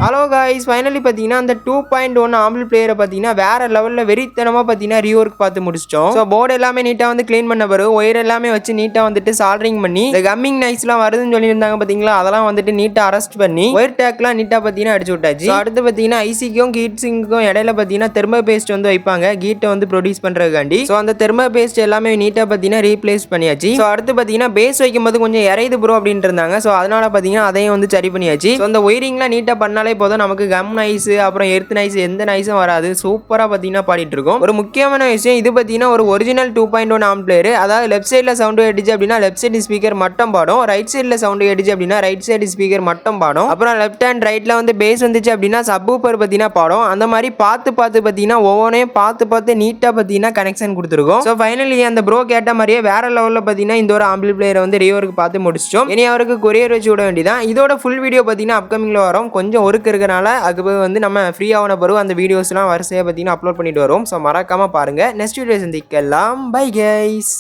Hello guys, finally பார்த்தீங்கன்னா அந்த 2.1 ample பிளேயரை பார்த்தீங்கன்னா வேற லெவலில் வெறித்தனமாக பார்த்தீங்கன்னா ரீஒர்க் பார்த்து முடிச்சிட்டோம். ஸோ போர்டு எல்லாமே நீட்டாக வந்து க்ளீன் பண்ண பிறகு ஒயர் எல்லாமே வச்சு நீட்டாக வந்துட்டு சால்டரிங் பண்ணி இந்த கம்மிங் நைஸ்லாம் வருதுன்னு சொல்லியிருந்தாங்க பார்த்தீங்களா, அதெல்லாம் வந்துட்டு நீட்டாக அரெஸ்ட் பண்ணி ஒயர் டேக்லாம் நீட்டாக பார்த்தீங்கன்னா அடிச்சு விட்டாச்சு. அடுத்து பார்த்தீங்கன்னா ஐசிக்கும் ஹீட் சிங்க்கும் இடையில பார்த்தீங்கன்னா தெர்மோ பேஸ்ட் வந்து வைப்பாங்க ஹீட்டை வந்து ப்ரொடியூஸ் பண்ணுறதுக்காண்டி. ஸோ அந்த தெர்மோ பேஸ்ட் எல்லாமே நீட்டாக பார்த்தீங்கன்னா ரீப்ளேஸ் பண்ணியாச்சு. ஸோ அடுத்து பார்த்தீங்கன்னா பேஸ் வைக்கும்போது கொஞ்சம் இறையுது ப்ரோ அப்படின்ட்டு இருந்தாங்க. ஸோ அதனால பார்த்தீங்கன்னா அதையும் வந்து சரி பண்ணியாச்சு. ஸோ அந்த ஒயரிங்லாம் நீட்டாக பண்ணாலே போதும், நமக்கு கம் நைஸ் அப்புறம் எர்த் நைஸ் எந்த நைஸும் வராது. சூப்பரா பாத்தீங்கன்னா பாடிட்டு இருக்கும். ஒரு முக்கியமான விஷயம் இது பாத்தீங்கன்னா ஒரு ஒரிஜினல் 2.1 ஆம்பிளிஃபையர். அதாவது லெஃப்ட் சைடுல சவுண்ட் கேட்டுச்சு அப்படின்னா லெஃப்ட் சைடு ஸ்பீக்கர் மட்டும் பாடும், ரைட் சைடுல சவுண்ட் கேட்டுச்சு அப்படின்னா ரைட் சைடு ஸ்பீக்கர் மட்டும் பாடும். அப்புறம் லெஃப்ட் அண்ட் ரைட்ல வந்து பேஸ் வந்துச்சு அப்படின்னா சப்வூஃபர் பாத்தீங்கன்னா பாடும். அந்த மாதிரி பார்த்து பாத்தீங்கன்னா ஒவ்வொன்றையும் பார்த்து நீட்டா பாத்தீங்கன்னா கனெக்ஷன் கொடுத்துருக்கும். ஸோ ஃபைனலி அந்த ப்ரோ கேட்ட மாதிரியே வேற லெவலில் பாத்தீங்கன்னா இந்த ஒரு ஆம்பிளிஃபையரை வந்து ரீவொர்க் பார்த்து முடிச்சிட்டோம். இனி அவருக்கு கொரியர் வச்சு விட வேண்டியதான். இதோட ஃபுல் வீடியோ பாத்தீங்கன்னா அப்கமிங்ல வரும். கொஞ்சம் ஒர்க் இருக்கனால அதுக்கு வந்து நம்ம ஃப்ரீ ஆன பிறகு அந்த வீடியோஸ்லாம் வரிசையாக பார்த்தீங்கன்னா அப்லோட் பண்ணிட்டு வரோம். ஸோ மறக்காம பாருங்க. நெக்ஸ்ட் வீடியோ சந்திக்கலாம். Bye guys.